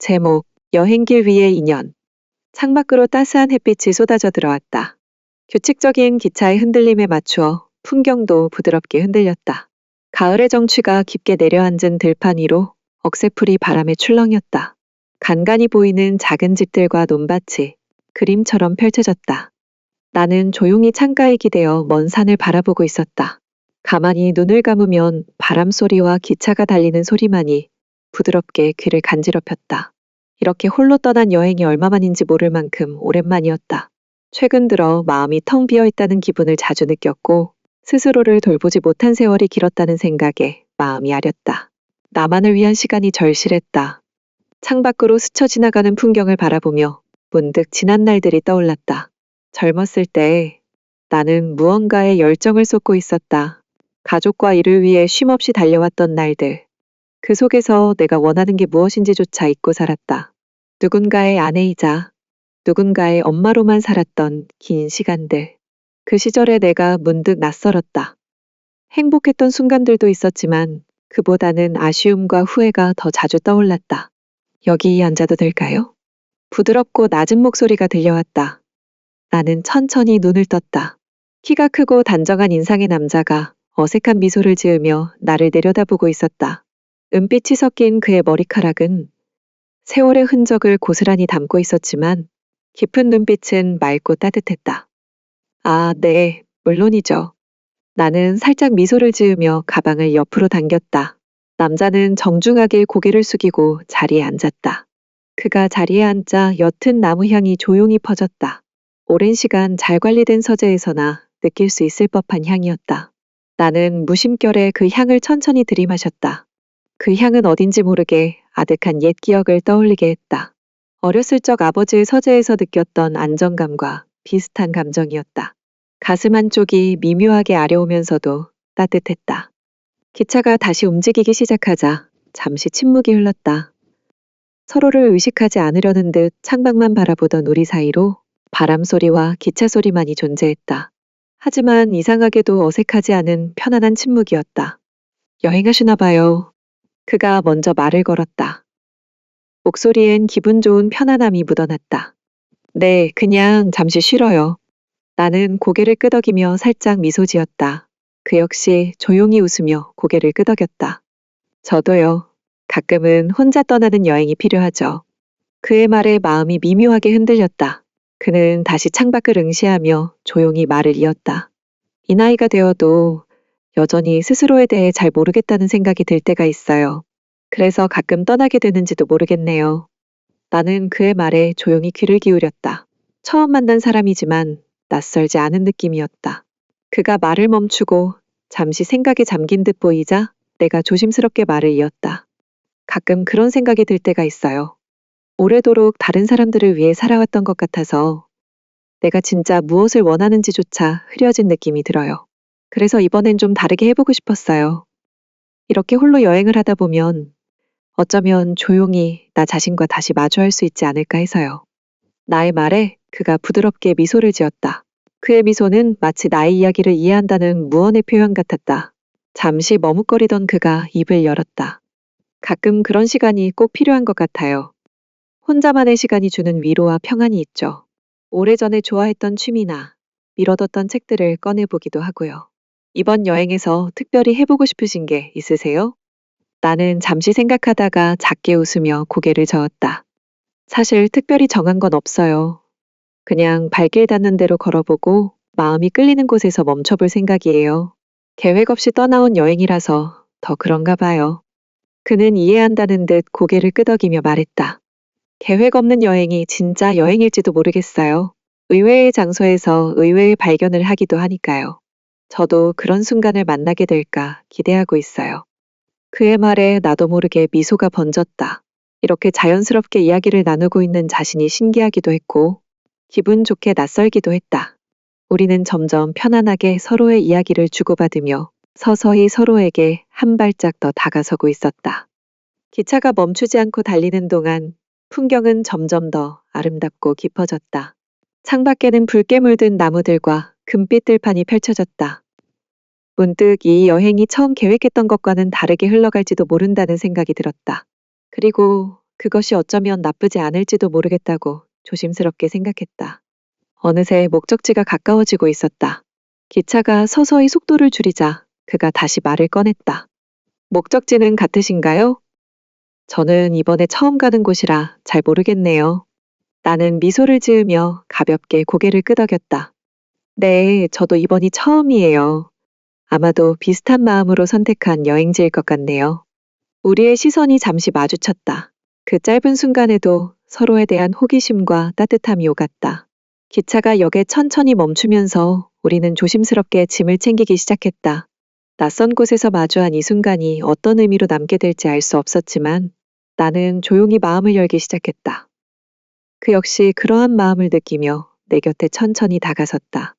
제목, 여행길 위의 인연. 창밖으로 따스한 햇빛이 쏟아져 들어왔다. 규칙적인 기차의 흔들림에 맞추어 풍경도 부드럽게 흔들렸다. 가을의 정취가 깊게 내려앉은 들판 위로 억새풀이 바람에 출렁였다. 간간히 보이는 작은 집들과 논밭이 그림처럼 펼쳐졌다. 나는 조용히 창가에 기대어 먼 산을 바라보고 있었다. 가만히 눈을 감으면 바람 소리와 기차가 달리는 소리만이 부드럽게 귀를 간지럽혔다. 이렇게 홀로 떠난 여행이 얼마만인지 모를 만큼 오랜만이었다. 최근 들어 마음이 텅 비어 있다는 기분을 자주 느꼈고 스스로를 돌보지 못한 세월이 길었다는 생각에 마음이 아렸다. 나만을 위한 시간이 절실했다. 창밖으로 스쳐 지나가는 풍경을 바라보며 문득 지난 날들이 떠올랐다. 젊었을 때 나는 무언가에 열정을 쏟고 있었다. 가족과 일을 위해 쉼없이 달려왔던 날들. 그 속에서 내가 원하는 게 무엇인지조차 잊고 살았다. 누군가의 아내이자 누군가의 엄마로만 살았던 긴 시간들. 그 시절에 내가 문득 낯설었다. 행복했던 순간들도 있었지만 그보다는 아쉬움과 후회가 더 자주 떠올랐다. 여기 앉아도 될까요? 부드럽고 낮은 목소리가 들려왔다. 나는 천천히 눈을 떴다. 키가 크고 단정한 인상의 남자가 어색한 미소를 지으며 나를 내려다보고 있었다. 은빛이 섞인 그의 머리카락은 세월의 흔적을 고스란히 담고 있었지만 깊은 눈빛은 맑고 따뜻했다. 아, 네, 물론이죠. 나는 살짝 미소를 지으며 가방을 옆으로 당겼다. 남자는 정중하게 고개를 숙이고 자리에 앉았다. 그가 자리에 앉자 옅은 나무 향이 조용히 퍼졌다. 오랜 시간 잘 관리된 서재에서나 느낄 수 있을 법한 향이었다. 나는 무심결에 그 향을 천천히 들이마셨다. 그 향은 어딘지 모르게 아득한 옛 기억을 떠올리게 했다. 어렸을 적 아버지의 서재에서 느꼈던 안정감과 비슷한 감정이었다. 가슴 한쪽이 미묘하게 아려오면서도 따뜻했다. 기차가 다시 움직이기 시작하자 잠시 침묵이 흘렀다. 서로를 의식하지 않으려는 듯 창밖만 바라보던 우리 사이로 바람 소리와 기차 소리만이 존재했다. 하지만 이상하게도 어색하지 않은 편안한 침묵이었다. 여행하시나 봐요. 그가 먼저 말을 걸었다. 목소리엔 기분 좋은 편안함이 묻어났다. 네, 그냥 잠시 쉬러요. 나는 고개를 끄덕이며 살짝 미소 지었다. 그 역시 조용히 웃으며 고개를 끄덕였다. 저도요. 가끔은 혼자 떠나는 여행이 필요하죠. 그의 말에 마음이 미묘하게 흔들렸다. 그는 다시 창밖을 응시하며 조용히 말을 이었다. 이 나이가 되어도 여전히 스스로에 대해 잘 모르겠다는 생각이 들 때가 있어요. 그래서 가끔 떠나게 되는지도 모르겠네요. 나는 그의 말에 조용히 귀를 기울였다. 처음 만난 사람이지만 낯설지 않은 느낌이었다. 그가 말을 멈추고 잠시 생각에 잠긴 듯 보이자 내가 조심스럽게 말을 이었다. 가끔 그런 생각이 들 때가 있어요. 오래도록 다른 사람들을 위해 살아왔던 것 같아서 내가 진짜 무엇을 원하는지조차 흐려진 느낌이 들어요. 그래서 이번엔 좀 다르게 해보고 싶었어요. 이렇게 홀로 여행을 하다 보면 어쩌면 조용히 나 자신과 다시 마주할 수 있지 않을까 해서요. 나의 말에 그가 부드럽게 미소를 지었다. 그의 미소는 마치 나의 이야기를 이해한다는 무언의 표현 같았다. 잠시 머뭇거리던 그가 입을 열었다. 가끔 그런 시간이 꼭 필요한 것 같아요. 혼자만의 시간이 주는 위로와 평안이 있죠. 오래전에 좋아했던 취미나 미뤄뒀던 책들을 꺼내보기도 하고요. 이번 여행에서 특별히 해보고 싶으신 게 있으세요? 나는 잠시 생각하다가 작게 웃으며 고개를 저었다. 사실 특별히 정한 건 없어요. 그냥 발길 닿는 대로 걸어보고 마음이 끌리는 곳에서 멈춰볼 생각이에요. 계획 없이 떠나온 여행이라서 더 그런가 봐요. 그는 이해한다는 듯 고개를 끄덕이며 말했다. 계획 없는 여행이 진짜 여행일지도 모르겠어요. 의외의 장소에서 의외의 발견을 하기도 하니까요. 저도 그런 순간을 만나게 될까 기대하고 있어요. 그의 말에 나도 모르게 미소가 번졌다. 이렇게 자연스럽게 이야기를 나누고 있는 자신이 신기하기도 했고 기분 좋게 낯설기도 했다. 우리는 점점 편안하게 서로의 이야기를 주고받으며 서서히 서로에게 한 발짝 더 다가서고 있었다. 기차가 멈추지 않고 달리는 동안 풍경은 점점 더 아름답고 깊어졌다. 창밖에는 붉게 물든 나무들과 금빛 들판이 펼쳐졌다. 문득 이 여행이 처음 계획했던 것과는 다르게 흘러갈지도 모른다는 생각이 들었다. 그리고 그것이 어쩌면 나쁘지 않을지도 모르겠다고 조심스럽게 생각했다. 어느새 목적지가 가까워지고 있었다. 기차가 서서히 속도를 줄이자 그가 다시 말을 꺼냈다. 목적지는 같으신가요? 저는 이번에 처음 가는 곳이라 잘 모르겠네요. 나는 미소를 지으며 가볍게 고개를 끄덕였다. 네, 저도 이번이 처음이에요. 아마도 비슷한 마음으로 선택한 여행지일 것 같네요. 우리의 시선이 잠시 마주쳤다. 그 짧은 순간에도 서로에 대한 호기심과 따뜻함이 오갔다. 기차가 역에 천천히 멈추면서 우리는 조심스럽게 짐을 챙기기 시작했다. 낯선 곳에서 마주한 이 순간이 어떤 의미로 남게 될지 알 수 없었지만 나는 조용히 마음을 열기 시작했다. 그 역시 그러한 마음을 느끼며 내 곁에 천천히 다가섰다.